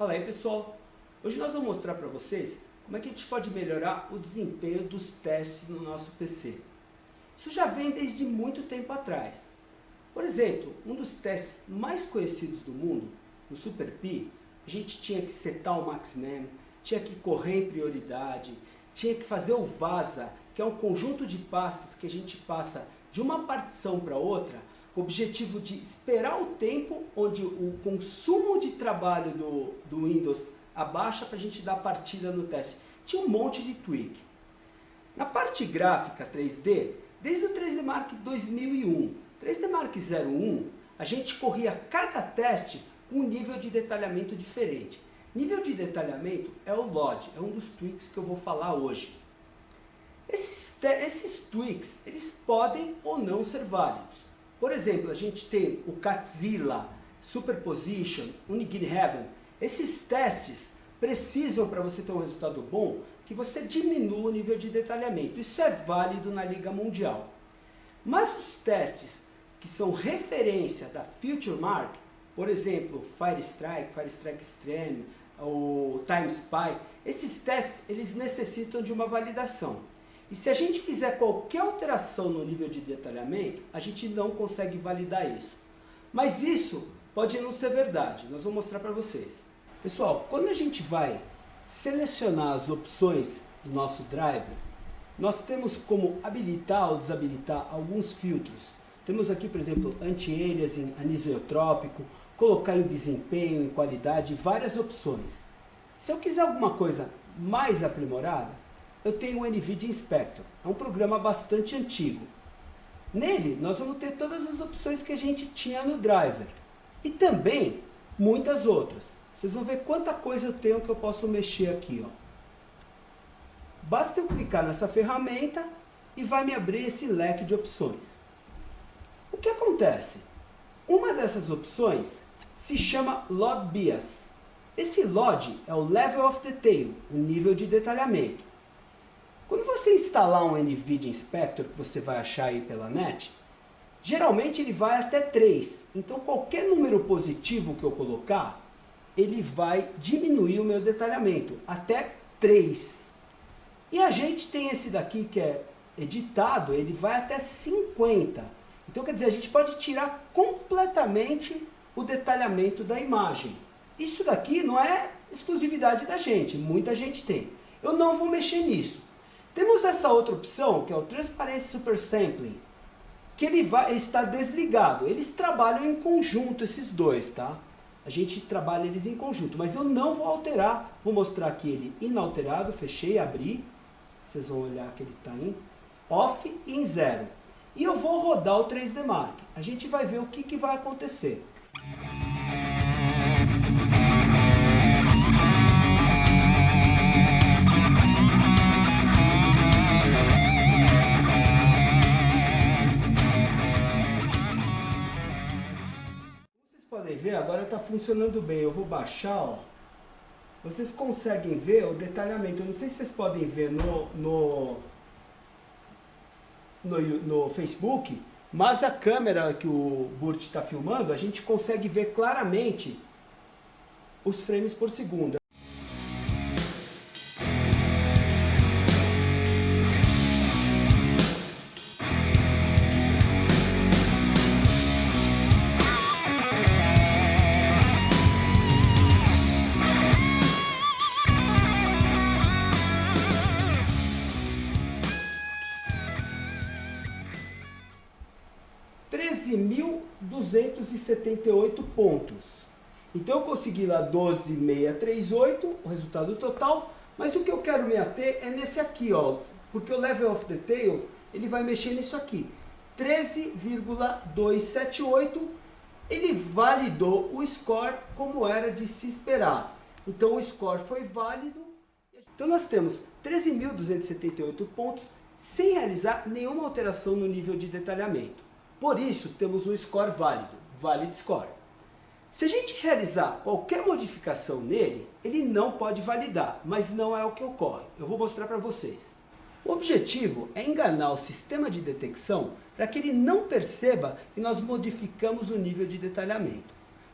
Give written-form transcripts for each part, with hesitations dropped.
Fala aí pessoal, hoje nós vamos mostrar para vocês como é que a gente pode melhorar o desempenho dos testes no nosso PC. Isso já vem desde muito tempo atrás. Por exemplo, um dos testes mais conhecidos do mundo, no SuperPi, a gente tinha que setar o MaxMem, tinha que correr em prioridade, tinha que fazer o vaza, que é um conjunto de pastas que a gente passa de uma partição para outra, com o objetivo de esperar o tempo onde o consumo de trabalho do Windows abaixa para a gente dar partida no teste. Tinha um monte de tweak. Na parte gráfica 3D, desde o 3D Mark 2001, 3D Mark 01, a gente corria cada teste com um nível de detalhamento diferente. Nível de detalhamento é o LOD, é um dos tweaks que eu vou falar hoje. Esses tweaks, eles podem ou não ser válidos. Por exemplo, a gente tem o Catzilla, Superposition, Unigine Heaven. Esses testes precisam, para você ter um resultado bom, que você diminua o nível de detalhamento. Isso é válido na Liga Mundial. Mas os testes que são referência da Future Mark, por exemplo, Firestrike Extreme, o Time Spy, esses testes eles necessitam de uma validação. E se a gente fizer qualquer alteração no nível de detalhamento, a gente não consegue validar isso. Mas isso pode não ser verdade, nós vamos mostrar para vocês. Pessoal, quando a gente vai selecionar as opções do nosso driver, nós temos como habilitar ou desabilitar alguns filtros. Temos aqui, por exemplo, anti-aliasing, anisotrópico, colocar em desempenho, em qualidade, várias opções. Se eu quiser alguma coisa mais aprimorada, eu tenho o NVIDIA Inspector. É um programa bastante antigo. Nele, nós vamos ter todas as opções que a gente tinha no driver. E também muitas outras. Vocês vão ver quanta coisa eu tenho que eu posso mexer aqui. Ó. Basta eu clicar nessa ferramenta e vai me abrir esse leque de opções. O que acontece? Uma dessas opções se chama LOD Bias. Esse LOD é o Level of Detail, o nível de detalhamento. Quando você instalar um NVIDIA Inspector, que você vai achar aí pela net, geralmente ele vai até 3. Então qualquer número positivo que eu colocar, ele vai diminuir o meu detalhamento, até 3. E a gente tem esse daqui que é editado, ele vai até 50. Então quer dizer, a gente pode tirar completamente o detalhamento da imagem. Isso daqui não é exclusividade da gente, muita gente tem. Eu não vou mexer nisso. Temos essa outra opção, que é o Transparency Super Sampling, que ele está desligado. Eles trabalham em conjunto, esses dois, tá? A gente trabalha eles em conjunto, mas eu não vou alterar. Vou mostrar aqui ele inalterado, fechei, abri. Vocês vão olhar que ele está em off e em 0. E eu vou rodar o 3D Mark. A gente vai ver o que vai acontecer. Podem ver, agora está funcionando bem. Eu vou baixar, ó. Vocês conseguem ver o detalhamento. Eu não sei se vocês podem ver no Facebook, mas a câmera que o Burt está filmando, a gente consegue ver claramente os frames por segundo. .278 pontos. Então eu consegui lá 12.638, o resultado total, mas o que eu quero me ater é nesse aqui, ó, porque o Level of Detail, ele vai mexer nisso aqui. 13,278, ele validou o score como era de se esperar. Então o score foi válido. Então nós temos 13.278 pontos sem realizar nenhuma alteração no nível de detalhamento. Por isso, temos um score válido, Valid Score. Se a gente realizar qualquer modificação nele, ele não pode validar, mas não é o que ocorre. Eu vou mostrar para vocês. O objetivo é enganar o sistema de detecção para que ele não perceba que nós modificamos o nível de detalhamento.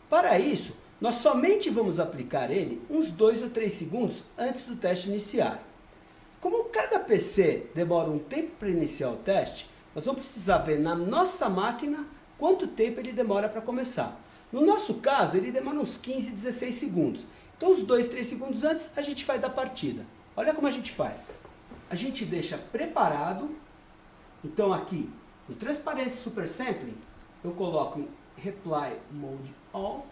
Para isso, Nós somente vamos aplicar ele uns 2 ou 3 segundos antes do teste iniciar. Como cada PC demora um tempo para iniciar o teste, nós vamos precisar ver na nossa máquina quanto tempo ele demora para começar. No nosso caso, ele demora uns 15, 16 segundos. Então, uns 2, 3 segundos antes, a gente vai dar partida. Olha como a gente faz. A gente deixa preparado. Então, aqui, no Transparency Super Sampling, eu coloco em Reply Mode All.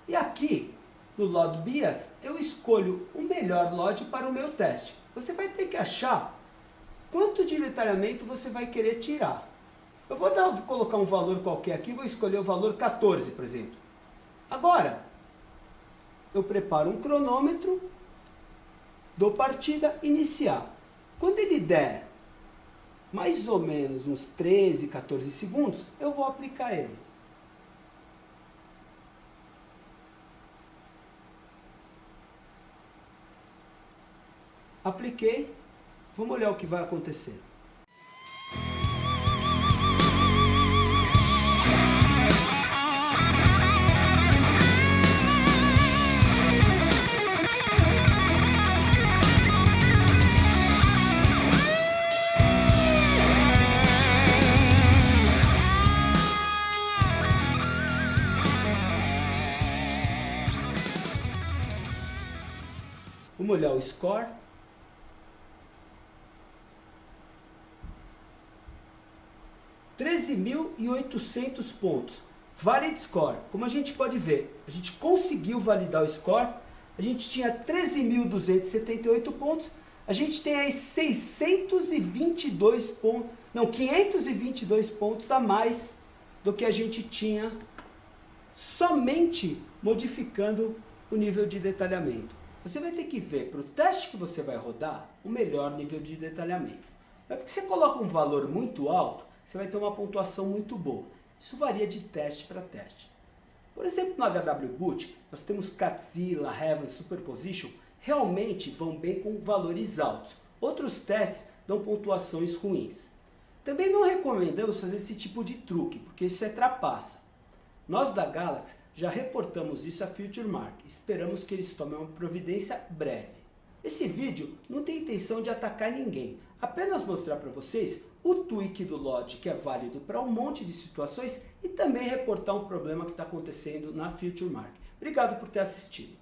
E aqui, no Load Bias, eu escolho o melhor load para o meu teste. Você vai ter que achar quanto de detalhamento você vai querer tirar. Eu vou colocar um valor qualquer aqui, vou escolher o valor 14, por exemplo. Agora, eu preparo um cronômetro, dou partida, iniciar. Quando ele der mais ou menos uns 13, 14 segundos, eu vou aplicar ele. Apliquei, vamos olhar o que vai acontecer. Vamos olhar o score. $13.800 pontos. Valid score. Como a gente pode ver, a gente conseguiu validar o score. A gente tinha 13.278 pontos. A gente tem aí 522 pontos a mais do que a gente tinha somente modificando o nível de detalhamento. Você vai ter que ver para o teste que você vai rodar o melhor nível de detalhamento. Não é porque você coloca um valor muito alto, você vai ter uma pontuação muito boa. Isso varia de teste para teste. Por exemplo, no HW Boot, nós temos Catzilla, Heaven, Superposition, realmente vão bem com valores altos. Outros testes dão pontuações ruins. Também não recomendamos fazer esse tipo de truque, porque isso é trapaça. Nós da Galaxy já reportamos isso à FutureMark. Esperamos que eles tomem uma providência breve. Esse vídeo não tem intenção de atacar ninguém, apenas mostrar para vocês o tweak do LOD, que é válido para um monte de situações, e também reportar um problema que está acontecendo na FutureMark. Obrigado por ter assistido.